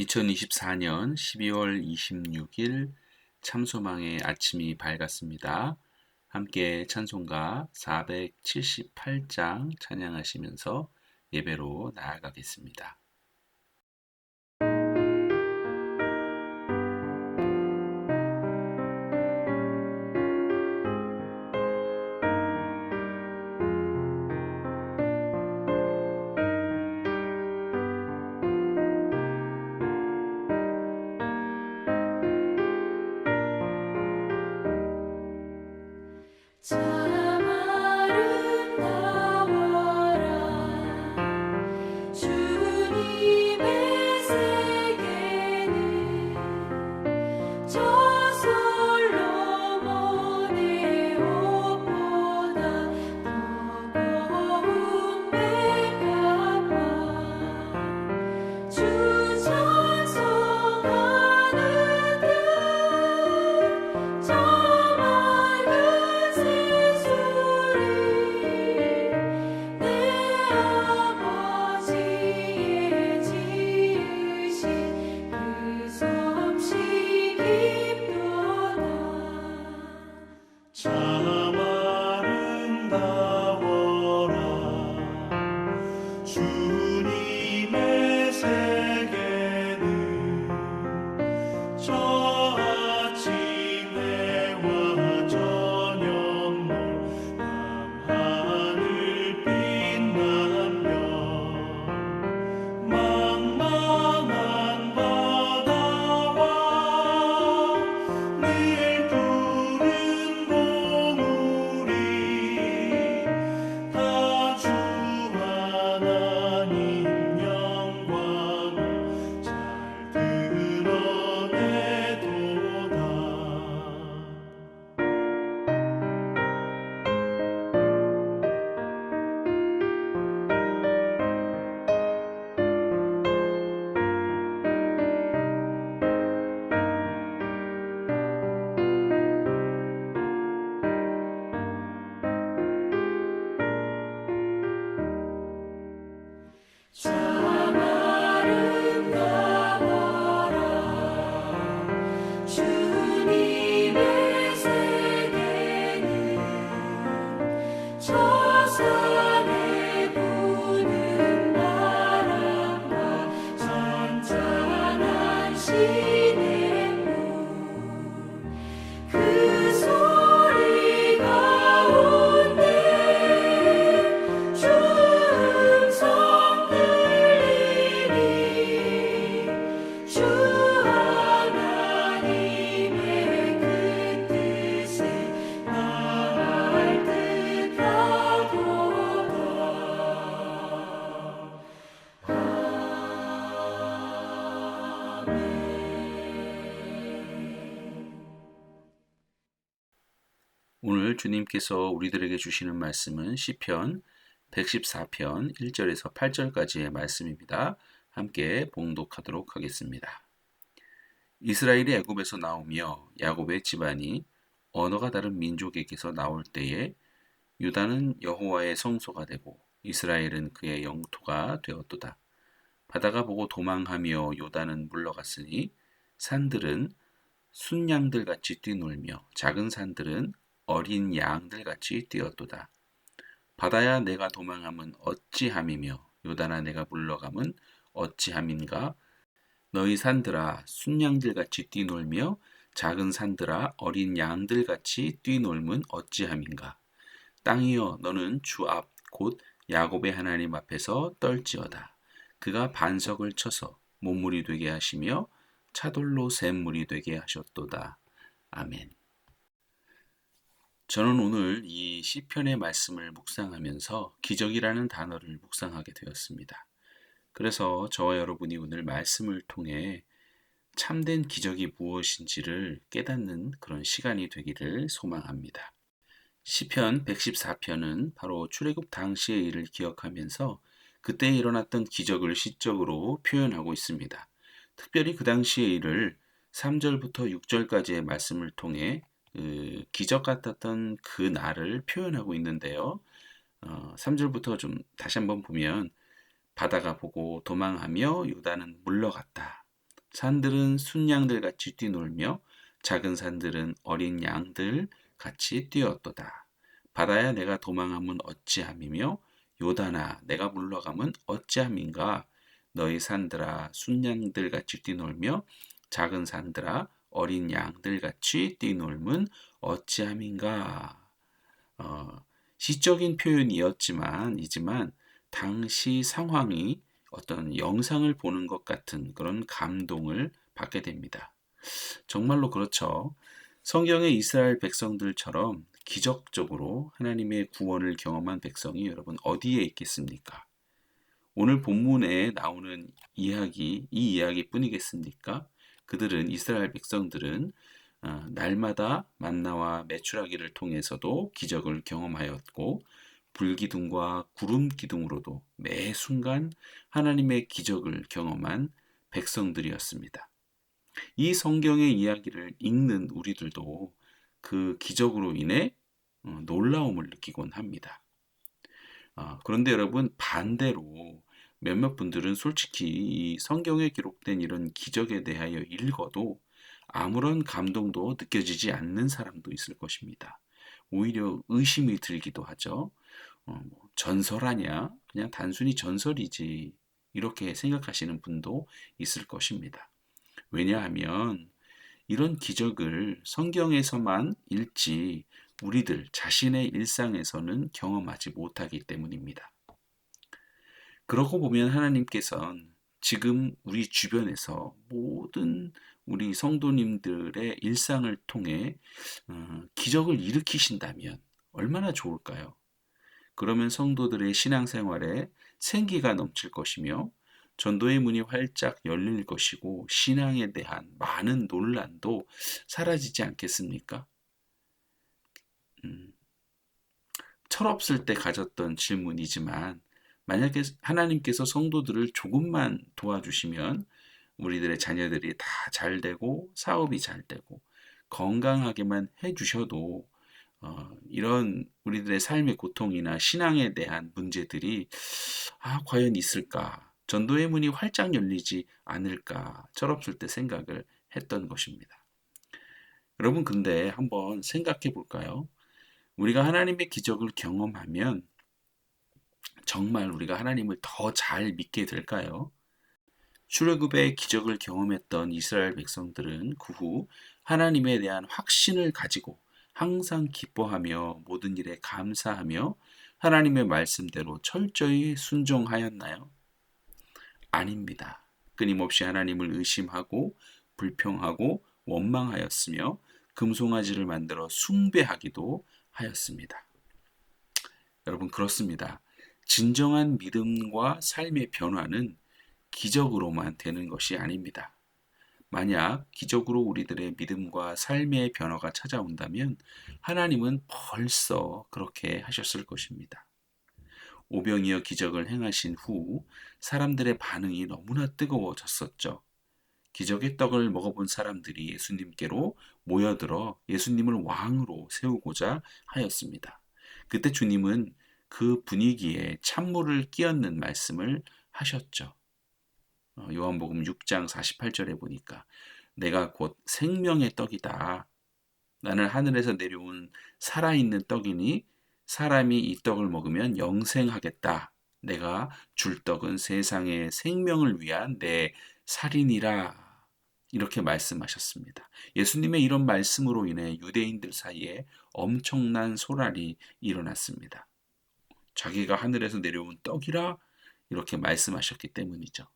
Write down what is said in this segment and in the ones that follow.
2024년 12월 26일 참소망의 아침이 밝았습니다. 함께 찬송가 478장 찬양하시면서 예배로 나아가겠습니다. 참 아름다워라 주님의 세계는 저 솔로몬의 옷보다 더 고운 백합화 주 찬송하는 듯 저 맑은 새소리 내 아버지의 지으신 그 솜씨 깊도다 참 아름다워라 주님의 세계는 저 아침 해와 저녁 밤하늘 빛나며 망망한 바다와 늘 푸른 봉우리 다 주 하나님 영광을 잘 드러내도다. 참 아름다워라 주님의 세계는 저 산에 부는 바람과 잔잔한 시냇물 그 소리 가운데 주 음성 들리니 주 하나님의 그 뜻에 나갈 듯하도다. 오늘 주님께서 우리들에게 주시는 말씀은 시편 114편 1절에서 8절까지의 말씀입니다. 함께 봉독하도록 하겠습니다. 이스라엘이 애굽에서 나오며 야곱의 집안이 언어가 다른 민족에게서 나올 때에 유다는 여호와의 성소가 되고 이스라엘은 그의 영토가 되었도다. 바다가 보고 도망하며 요단은 물러갔으니 산들은 순양들 같이 뛰놀며 작은 산들은 어린 양들 같이 뛰었도다. 바다야 내가 도망함은 어찌함이며 요단아 내가 물러감은 어찌함인가. 너희 산들아 순양들 같이 뛰놀며 작은 산들아 어린 양들 같이 뛰놀면 어찌함인가. 땅이여 너는 주 앞 곧 야곱의 하나님 앞에서 떨지어다. 그가 반석을 쳐서 못물이 되게 하시며 차돌로 샘물이 되게 하셨도다. 아멘. 저는 오늘 이 시편의 말씀을 묵상하면서 기적이라는 단어를 묵상하게 되었습니다. 그래서 저와 여러분이 오늘 말씀을 통해 참된 기적이 무엇인지를 깨닫는 그런 시간이 되기를 소망합니다. 시편 114편은 바로 출애굽 당시의 일을 기억하면서 그때 일어났던 기적을 시적으로 표현하고 있습니다. 특별히 그 당시의 일을 3절부터 6절까지의 말씀을 통해 기적 같았던 그 날을 표현하고 있는데요. 3절부터 좀 다시 한번 보면 바다가 보고 도망하며 요단은 물러갔다. 산들은 순양들 같이 뛰놀며 작은 산들은 어린 양들 같이 뛰었도다. 바다야 내가 도망하면 어찌함이며 요단아 내가 물러가면 어찌함인가. 너희 산들아 순양들 같이 뛰놀며 작은 산들아 어린 양들 같이 뛰놀면 어찌함인가. 어, 시적인 표현이었지만 당시 상황이 어떤 영상을 보는 것 같은 그런 감동을 받게 됩니다. 정말로 그렇죠. 성경의 이스라엘 백성들처럼 기적적으로 하나님의 구원을 경험한 백성이 여러분 어디에 있겠습니까? 오늘 본문에 나오는 이야기, 이 이야기뿐이겠습니까? 그들은 이스라엘 백성들은 날마다 만나와 메추라기를 통해서도 기적을 경험하였고 불기둥과 구름 기둥으로도 매 순간 하나님의 기적을 경험한 백성들이었습니다. 이 성경의 이야기를 읽는 우리들도 그 기적으로 인해 놀라움을 느끼곤 합니다. 그런데 여러분 반대로 몇몇 분들은 솔직히 이 성경에 기록된 이런 기적에 대하여 읽어도 아무런 감동도 느껴지지 않는 사람도 있을 것입니다. 오히려 의심이 들기도 하죠. 전설 아니야? 그냥 단순히 전설이지. 이렇게 생각하시는 분도 있을 것입니다. 왜냐하면 이런 기적을 성경에서만 읽지 우리들 자신의 일상에서는 경험하지 못하기 때문입니다. 그러고 보면 하나님께서는 지금 우리 주변에서 모든 우리 성도님들의 일상을 통해 기적을 일으키신다면 얼마나 좋을까요? 그러면 성도들의 신앙생활에 생기가 넘칠 것이며 전도의 문이 활짝 열릴 것이고 신앙에 대한 많은 논란도 사라지지 않겠습니까? 음, 철없을 때 가졌던 질문이지만 만약에 하나님께서 성도들을 조금만 도와주시면 우리들의 자녀들이 다 잘 되고 사업이 잘 되고 건강하게만 해주셔도 이런 우리들의 삶의 고통이나 신앙에 대한 문제들이 과연 있을까? 전도의 문이 활짝 열리지 않을까? 철없을 때 생각을 했던 것입니다. 여러분 근데 한번 생각해 볼까요? 우리가 하나님의 기적을 경험하면 정말 우리가 하나님을 더 잘 믿게 될까요? 출애굽의 기적을 경험했던 이스라엘 백성들은 그 후 하나님에 대한 확신을 가지고 항상 기뻐하며 모든 일에 감사하며 하나님의 말씀대로 철저히 순종하였나요? 아닙니다. 끊임없이 하나님을 의심하고 불평하고 원망하였으며 금송아지를 만들어 숭배하기도 하였습니다. 여러분 그렇습니다. 진정한 믿음과 삶의 변화는 기적으로만 되는 것이 아닙니다. 만약 기적으로 우리들의 믿음과 삶의 변화가 찾아온다면 하나님은 벌써 그렇게 하셨을 것입니다. 오병이어 기적을 행하신 후 사람들의 반응이 너무나 뜨거워졌었죠. 기적의 떡을 먹어본 사람들이 예수님께로 모여들어 예수님을 왕으로 세우고자 하였습니다. 그때 주님은 그 분위기에 찬물을 끼얹는 말씀을 하셨죠. 요한복음 6장 48절에 보니까 내가 곧 생명의 떡이다. 나는 하늘에서 내려온 살아있는 떡이니 사람이 이 떡을 먹으면 영생하겠다. 내가 줄 떡은 세상의 생명을 위한 내 살이니라. 이렇게 말씀하셨습니다. 예수님의 이런 말씀으로 인해 유대인들 사이에 엄청난 소란이 일어났습니다. 자기가 하늘에서 내려온 떡이라 이렇게 말씀하셨기 때문이죠.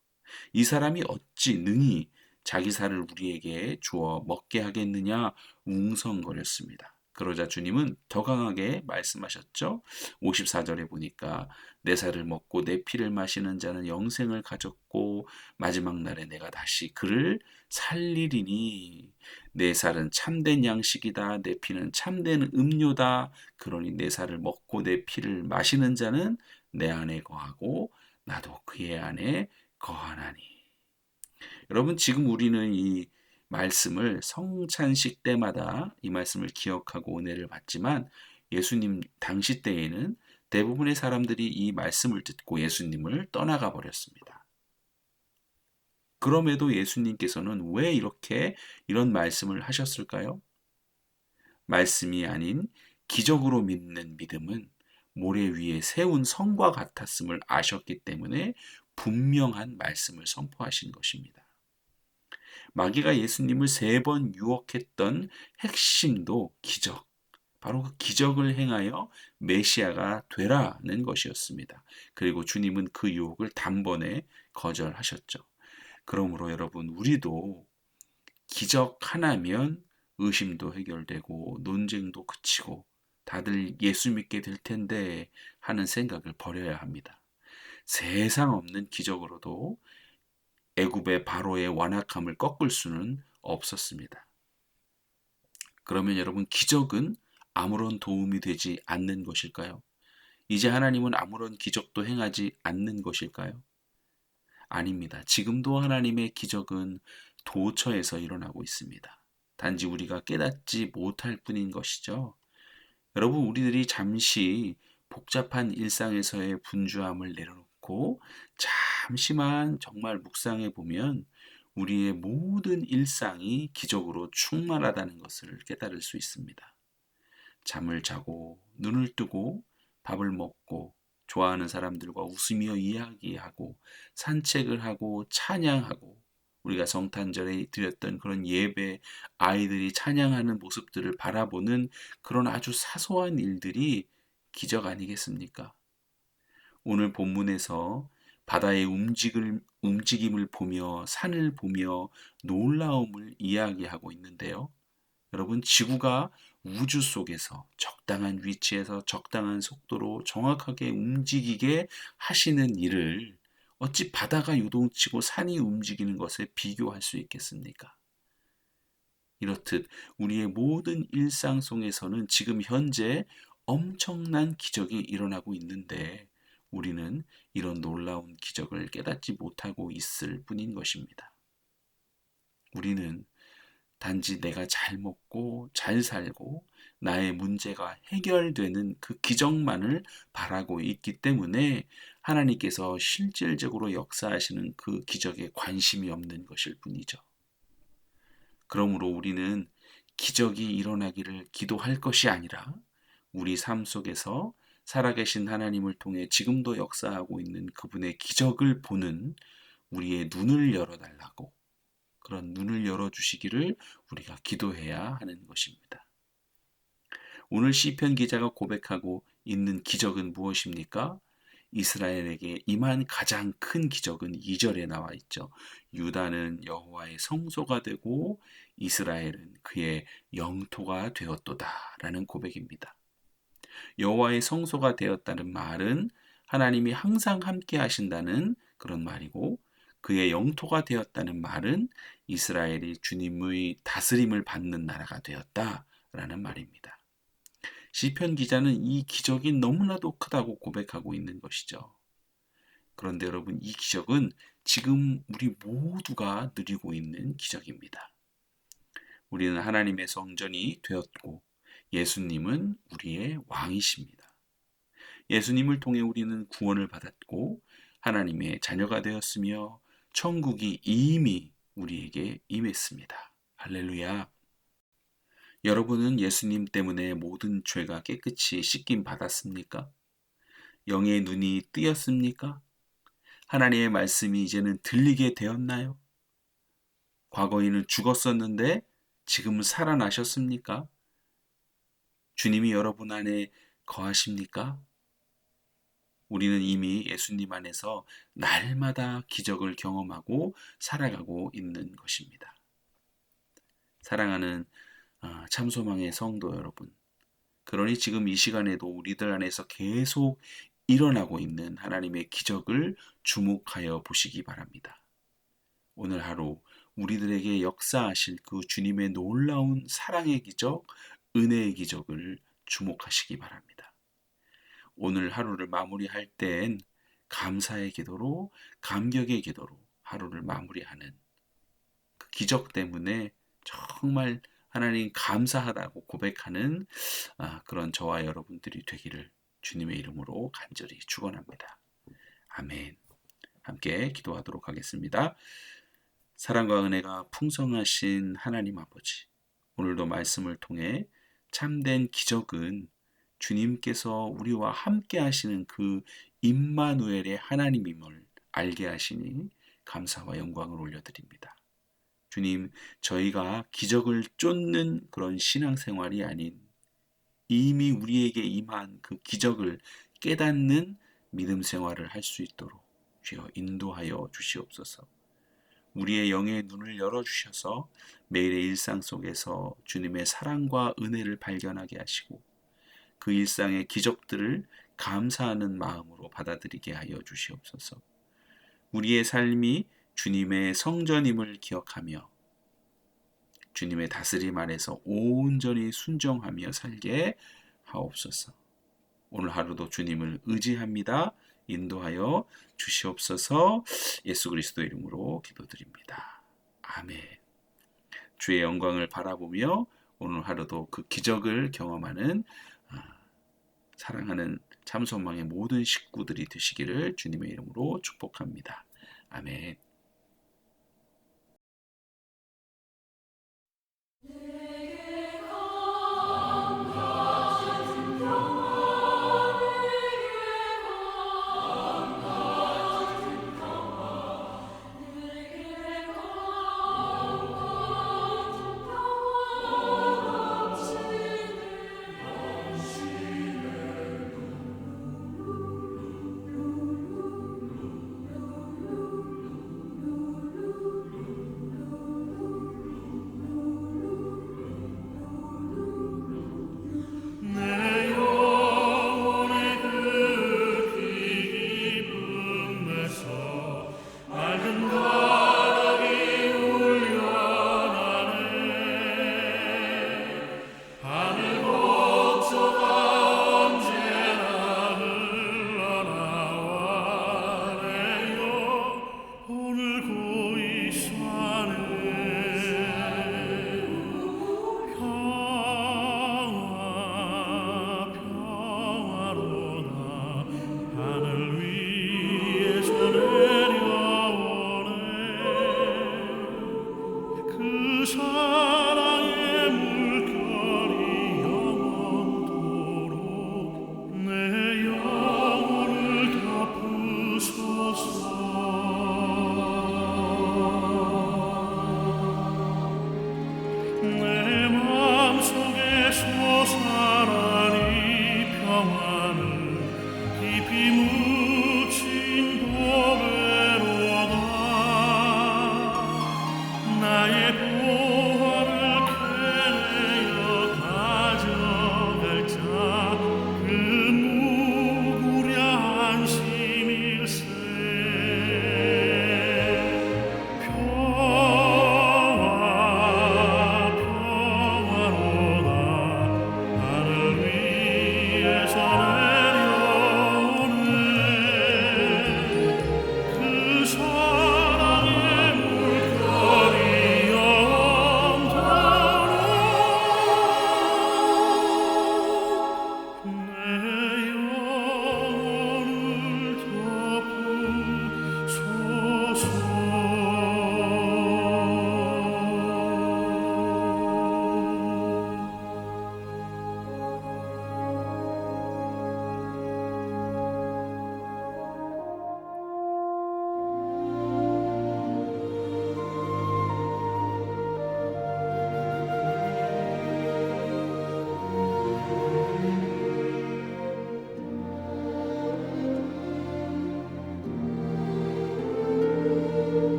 이 사람이 어찌 능히 자기 살을 우리에게 주어 먹게 하겠느냐 웅성거렸습니다. 그러자 주님은 더 강하게 말씀하셨죠. 54절에 보니까 내 살을 먹고 내 피를 마시는 자는 영생을 가졌고 마지막 날에 내가 다시 그를 살리리니 내 살은 참된 양식이다. 내 피는 참된 음료다. 그러니 내 살을 먹고 내 피를 마시는 자는 내 안에 거하고 나도 그의 안에 거하나니. 여러분 지금 우리는 이 말씀을 성찬식 때마다 이 말씀을 기억하고 은혜를 받지만 예수님 당시 때에는 대부분의 사람들이 이 말씀을 듣고 예수님을 떠나가 버렸습니다. 그럼에도 예수님께서는 왜 이런 말씀을 하셨을까요? 말씀이 아닌 기적으로 믿는 믿음은 모래 위에 세운 성과 같았음을 아셨기 때문에 분명한 말씀을 선포하신 것입니다. 마귀가 예수님을 3번 유혹했던 핵심도 기적, 바로 그 기적을 행하여 메시아가 되라는 것이었습니다. 그리고 주님은 그 유혹을 단번에 거절하셨죠. 그러므로 여러분, 우리도 기적 하나면 의심도 해결되고 논쟁도 그치고 다들 예수 믿게 될 텐데 하는 생각을 버려야 합니다. 세상 없는 기적으로도 애굽의 바로의 완악함을 꺾을 수는 없었습니다. 그러면 여러분, 기적은 아무런 도움이 되지 않는 것일까요? 이제 하나님은 아무런 기적도 행하지 않는 것일까요? 아닙니다. 지금도 하나님의 기적은 도처에서 일어나고 있습니다. 단지 우리가 깨닫지 못할 뿐인 것이죠. 여러분, 우리들이 잠시 복잡한 일상에서의 분주함을 내려놓고 잠시만 정말 묵상해 보면 우리의 모든 일상이 기적으로 충만하다는 것을 깨달을 수 있습니다. 잠을 자고 눈을 뜨고 밥을 먹고 좋아하는 사람들과 웃으며 이야기하고 산책을 하고 찬양하고 우리가 성탄절에 드렸던 그런 예배, 아이들이 찬양하는 모습들을 바라보는 그런 아주 사소한 일들이 기적 아니겠습니까? 오늘 본문에서 바다의 움직임을 보며 산을 보며 놀라움을 이야기하고 있는데요. 여러분, 지구가 우주 속에서 적당한 위치에서 적당한 속도로 정확하게 움직이게 하시는 일을 어찌 바다가 요동치고 산이 움직이는 것에 비교할 수 있겠습니까? 이렇듯 우리의 모든 일상 속에서는 지금 현재 엄청난 기적이 일어나고 있는데 우리는 이런 놀라운 기적을 깨닫지 못하고 있을 뿐인 것입니다. 우리는 단지 내가 잘 먹고 잘 살고 나의 문제가 해결되는 그 기적만을 바라고 있기 때문에 하나님께서 실질적으로 역사하시는 그 기적에 관심이 없는 것일 뿐이죠. 그러므로 우리는 기적이 일어나기를 기도할 것이 아니라 우리 삶 속에서 살아계신 하나님을 통해 지금도 역사하고 있는 그분의 기적을 보는 우리의 눈을 열어달라고, 그런 눈을 열어주시기를 우리가 기도해야 하는 것입니다. 오늘 시편 기자가 고백하고 있는 기적은 무엇입니까? 이스라엘에게 임한 가장 큰 기적은 2절에 나와 있죠. 유다는 여호와의 성소가 되고 이스라엘은 그의 영토가 되었도다 라는 고백입니다. 여호와의 성소가 되었다는 말은 하나님이 항상 함께 하신다는 그런 말이고, 그의 영토가 되었다는 말은 이스라엘이 주님의 다스림을 받는 나라가 되었다라는 말입니다. 시편 기자는 이 기적이 너무나도 크다고 고백하고 있는 것이죠. 그런데 여러분, 이 기적은 지금 우리 모두가 누리고 있는 기적입니다. 우리는 하나님의 성전이 되었고 예수님은 우리의 왕이십니다. 예수님을 통해 우리는 구원을 받았고 하나님의 자녀가 되었으며 천국이 이미 우리에게 임했습니다. 할렐루야. 여러분은 예수님 때문에 모든 죄가 깨끗이 씻김 받았습니까? 영의 눈이 뜨였습니까? 하나님의 말씀이 이제는 들리게 되었나요? 과거에는 죽었었는데 지금은 살아나셨습니까? 주님이 여러분 안에 거하십니까? 우리는 이미 예수님 안에서 날마다 기적을 경험하고 살아가고 있는 것입니다. 사랑하는 참소망의 성도 여러분, 그러니 지금 이 시간에도 우리들 안에서 계속 일어나고 있는 하나님의 기적을 주목하여 보시기 바랍니다. 오늘 하루 우리들에게 역사하실 그 주님의 놀라운 사랑의 기적, 은혜의 기적을 주목하시기 바랍니다. 오늘 하루를 마무리할 땐 감사의 기도로, 감격의 기도로 하루를 마무리하는 그 기적 때문에 정말 하나님 감사하다고 고백하는 그런 저와 여러분들이 되기를 주님의 이름으로 간절히 축원합니다. 아멘. 함께 기도하도록 하겠습니다. 사랑과 은혜가 풍성하신 하나님 아버지, 오늘도 말씀을 통해 참된 기적은 주님께서 우리와 함께 하시는 그 임마누엘의 하나님임을 알게 하시니 감사와 영광을 올려드립니다. 주님, 저희가 기적을 쫓는 그런 신앙생활이 아닌 이미 우리에게 임한 그 기적을 깨닫는 믿음 생활을 할 수 있도록 주여 인도하여 주시옵소서. 우리의 영의 눈을 열어주셔서 매일의 일상 속에서 주님의 사랑과 은혜를 발견하게 하시고 그 일상의 기적들을 감사하는 마음으로 받아들이게 하여 주시옵소서. 우리의 삶이 주님의 성전임을 기억하며 주님의 다스림 안에서 온전히 순종하며 살게 하옵소서. 오늘 하루도 주님을 의지합니다. 인도하여 주시옵소서. 예수 그리스도 이름으로 기도드립니다. 아멘. 주의 영광을 바라보며 오늘 하루도 그 기적을 경험하는 사랑하는 참소망의 모든 식구들이 되시기를 주님의 이름으로 축복합니다. 아멘. 내 영혼의 그 기쁨에서 맑은